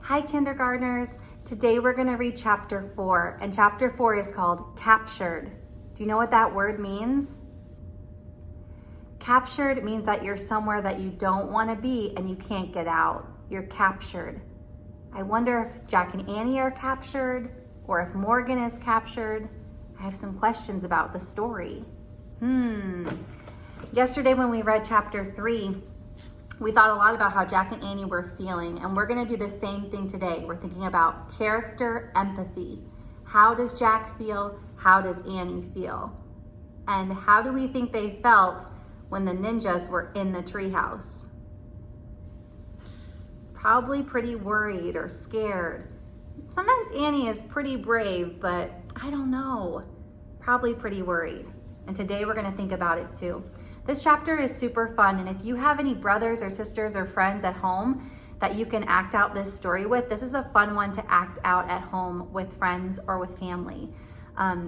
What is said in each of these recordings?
Hi, kindergartners. Today we're going to read chapter 4, and chapter 4 is called Captured. Do you know what that word means? Captured means that you're somewhere that you don't want to be and you can't get out. You're captured. I wonder if Jack and Annie are captured or if Morgan is captured. I have some questions about the story. Yesterday when we read chapter 3, we thought a lot about how Jack and Annie were feeling, and we're going to do the same thing today. We're thinking about character empathy. How does Jack feel? How does Annie feel? And how do we think they felt when the ninjas were in the treehouse? Probably pretty worried or scared. Sometimes Annie is pretty brave, but I don't know. Probably pretty worried. And today we're going to think about it too. This chapter is super fun, and if you have any brothers or sisters or friends at home that you can act out this story with, this is a fun one to act out at home with friends or with family.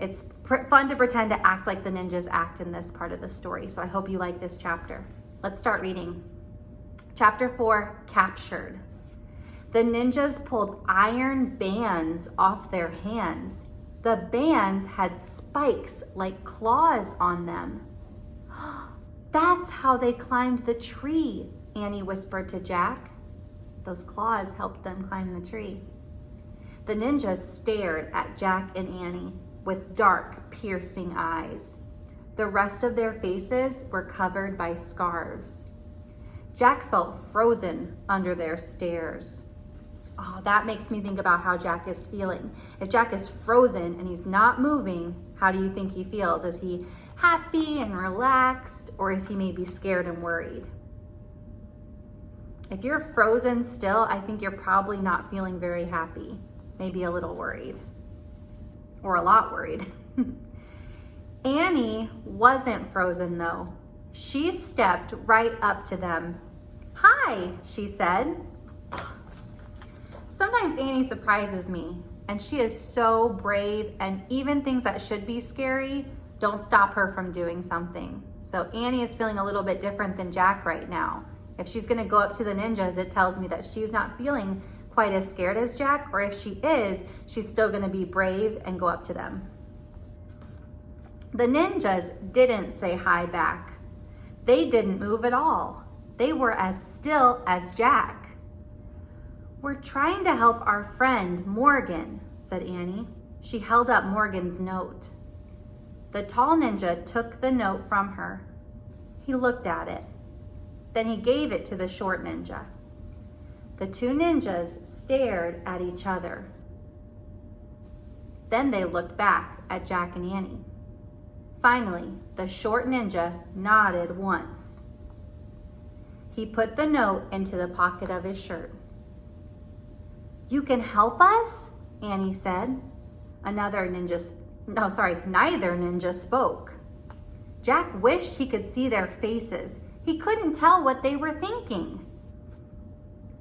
It's fun to pretend to act like the ninjas act in this part of the story, so I hope you like this chapter. Let's start reading. Chapter 4, Captured. The ninjas pulled iron bands off their hands. The bands had spikes like claws on them. That's how they climbed the tree, Annie whispered to Jack. Those claws helped them climb the tree. The ninjas stared at Jack and Annie with dark, piercing eyes. The rest of their faces were covered by scarves. Jack felt frozen under their stares. Oh, that makes me think about how Jack is feeling. If Jack is frozen and he's not moving, how do you think he feels? Is he happy and relaxed, or is he maybe scared and worried? If you're frozen still, I think you're probably not feeling very happy, maybe a little worried, or a lot worried. Annie wasn't frozen though. She stepped right up to them. "Hi," she said. Sometimes Annie surprises me, and she is so brave, and even things that should be scary don't stop her from doing something. So Annie is feeling a little bit different than Jack right now. If she's gonna go up to the ninjas, it tells me that she's not feeling quite as scared as Jack, or if she is, she's still gonna be brave and go up to them. The ninjas didn't say hi back. They didn't move at all. They were as still as Jack. "We're trying to help our friend, Morgan," said Annie. She held up Morgan's note. The tall ninja took the note from her. He looked at it. Then he gave it to the short ninja. The two ninjas stared at each other. Then they looked back at Jack and Annie. Finally, the short ninja nodded once. He put the note into the pocket of his shirt. "You can help us?" Annie said. Neither ninja spoke. Jack wished he could see their faces. He couldn't tell what they were thinking.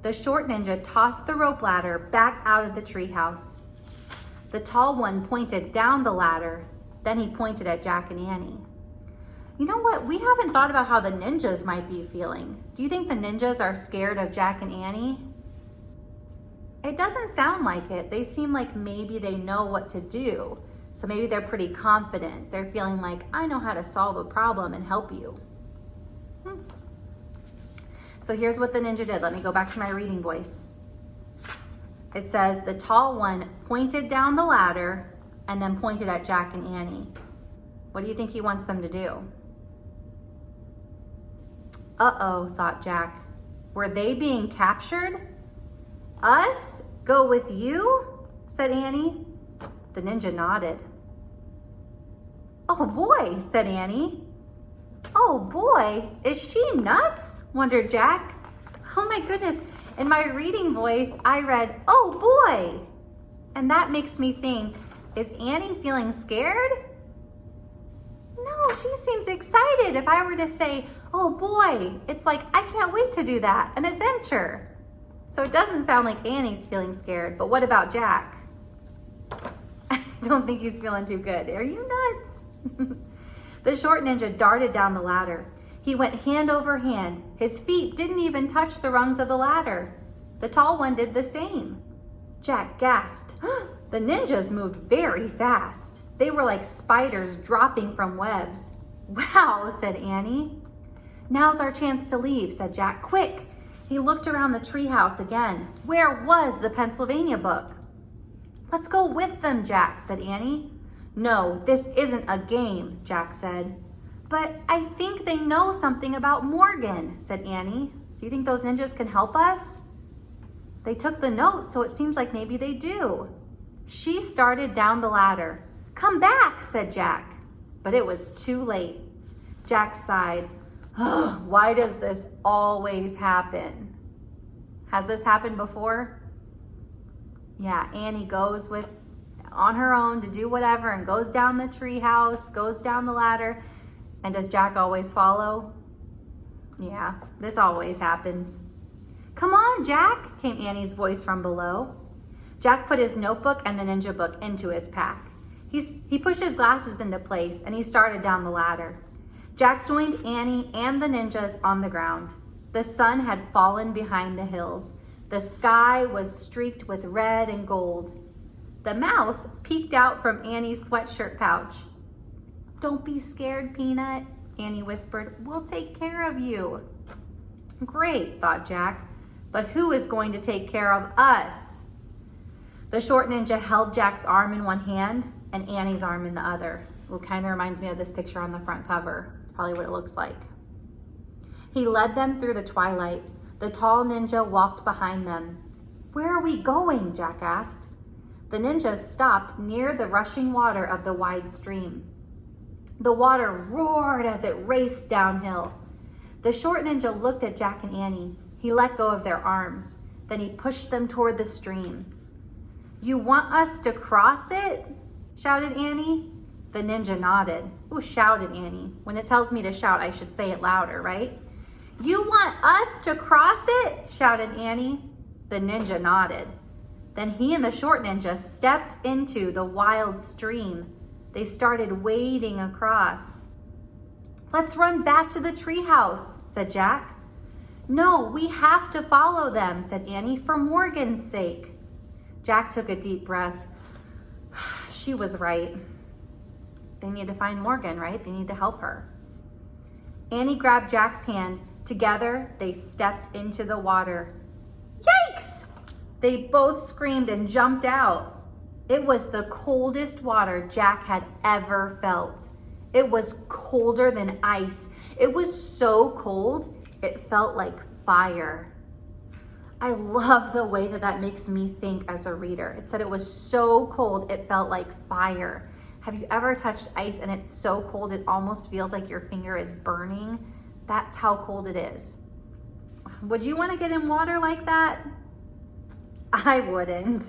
The short ninja tossed the rope ladder back out of the treehouse. The tall one pointed down the ladder. Then he pointed at Jack and Annie. You know what? We haven't thought about how the ninjas might be feeling. Do you think the ninjas are scared of Jack and Annie? It doesn't sound like it. They seem like maybe they know what to do. So maybe they're pretty confident. They're feeling like, I know how to solve a problem and help you. So here's what the ninja did. Let me go back to my reading voice. It says, the tall one pointed down the ladder and then pointed at Jack and Annie. What do you think he wants them to do? Uh-oh, thought Jack. Were they being captured? "Us? Go with you?" said Annie. The ninja nodded. "Oh boy," said Annie. "Oh boy, is she nuts?" wondered Jack. Oh my goodness, in my reading voice, I read, "Oh boy." And that makes me think, is Annie feeling scared? No, she seems excited. If I were to say, "Oh boy," it's like, I can't wait to do that, an adventure. So it doesn't sound like Annie's feeling scared, but what about Jack? I don't think he's feeling too good. Are you nuts? The short ninja darted down the ladder. He went hand over hand. His feet didn't even touch the rungs of the ladder. The tall one did the same. Jack gasped. The ninjas moved very fast. They were like spiders dropping from webs. Wow, said Annie. Now's our chance to leave, said Jack. Quick! He looked around the treehouse again. Where was the Pennsylvania book? Let's go with them, Jack, said Annie. No, this isn't a game, Jack said. But I think they know something about Morgan, said Annie. Do you think those ninjas can help us? They took the note, so it seems like maybe they do. She started down the ladder. Come back, said Jack. But it was too late. Jack sighed. Oh, why does this always happen? Has this happened before? Yeah, Annie goes on her own to do whatever and goes down the treehouse, goes down the ladder. And does Jack always follow? Yeah, this always happens. Come on, Jack, came Annie's voice from below. Jack put his notebook and the ninja book into his pack. He pushed his glasses into place and he started down the ladder. Jack joined Annie and the ninjas on the ground. The sun had fallen behind the hills. The sky was streaked with red and gold. The mouse peeked out from Annie's sweatshirt pouch. Don't be scared, Peanut, Annie whispered. We'll take care of you. Great, thought Jack, but who is going to take care of us? The short ninja held Jack's arm in one hand and Annie's arm in the other. It kind of reminds me of this picture on the front cover. It's probably what it looks like. He led them through the twilight. The tall ninja walked behind them. Where are we going? Jack asked. The ninjas stopped near the rushing water of the wide stream. The water roared as it raced downhill. The short ninja looked at Jack and Annie. He let go of their arms. Then he pushed them toward the stream. You want us to cross it? Shouted Annie. The ninja nodded. Oh, shouted Annie. When it tells me to shout, I should say it louder, right? You want us to cross it? Shouted Annie. The ninja nodded. Then he and the short ninja stepped into the wild stream. They started wading across. Let's run back to the treehouse, said Jack. No, we have to follow them, said Annie, for Morgan's sake. Jack took a deep breath. She was right. They need to find Morgan, right? They need to help her. Annie grabbed Jack's hand. Together, they stepped into the water. Yikes! They both screamed and jumped out. It was the coldest water Jack had ever felt. It was colder than ice. It was so cold, it felt like fire. I love the way that makes me think as a reader. It said it was so cold, it felt like fire. Have you ever touched ice and it's so cold it almost feels like your finger is burning? That's how cold it is. Would you want to get in water like that? I wouldn't.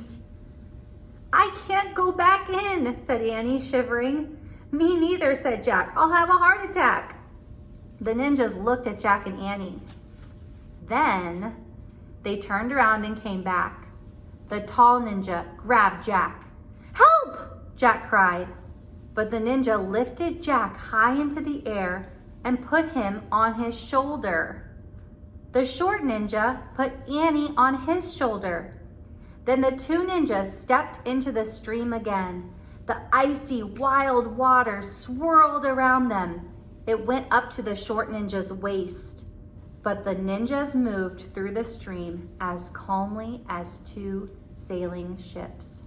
I can't go back in, said Annie, shivering. Me neither, said Jack. I'll have a heart attack. The ninjas looked at Jack and Annie. Then they turned around and came back. The tall ninja grabbed Jack. Help! Jack cried. But the ninja lifted Jack high into the air and put him on his shoulder. The short ninja put Annie on his shoulder. Then the two ninjas stepped into the stream again. The icy, wild water swirled around them. It went up to the short ninja's waist. But the ninjas moved through the stream as calmly as two sailing ships.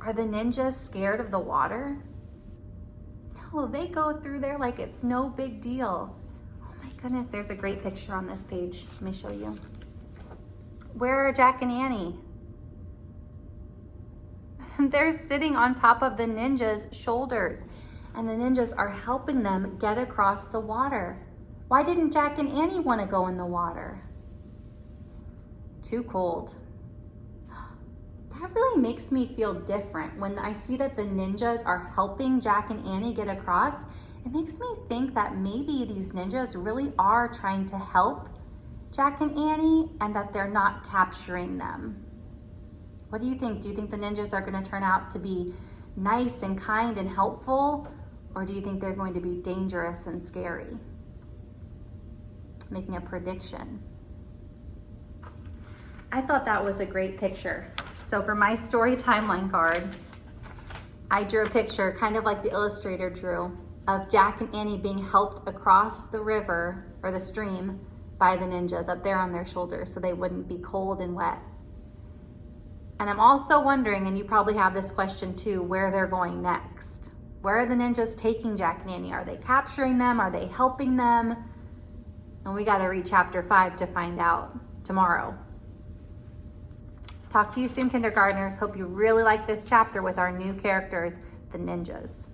Are the ninjas scared of the water? No, they go through there like it's no big deal. Oh my goodness, there's a great picture on this page. Let me show you. Where are Jack and Annie? They're sitting on top of the ninjas' shoulders, and the ninjas are helping them get across the water. Why didn't Jack and Annie want to go in the water? Too cold. That really makes me feel different. When I see that the ninjas are helping Jack and Annie get across, it makes me think that maybe these ninjas really are trying to help Jack and Annie and that they're not capturing them. What do you think? Do you think the ninjas are going to turn out to be nice and kind and helpful? Or do you think they're going to be dangerous and scary? Making a prediction. I thought that was a great picture. So for my story timeline card, I drew a picture kind of like the illustrator drew of Jack and Annie being helped across the river or the stream by the ninjas up there on their shoulders so they wouldn't be cold and wet. And I'm also wondering, and you probably have this question too, where they're going next. Where are the ninjas taking Jack and Annie? Are they capturing them? Are they helping them? And we got to read chapter 5 to find out tomorrow. Talk to you soon, kindergartners. Hope you really like this chapter with our new characters, the ninjas.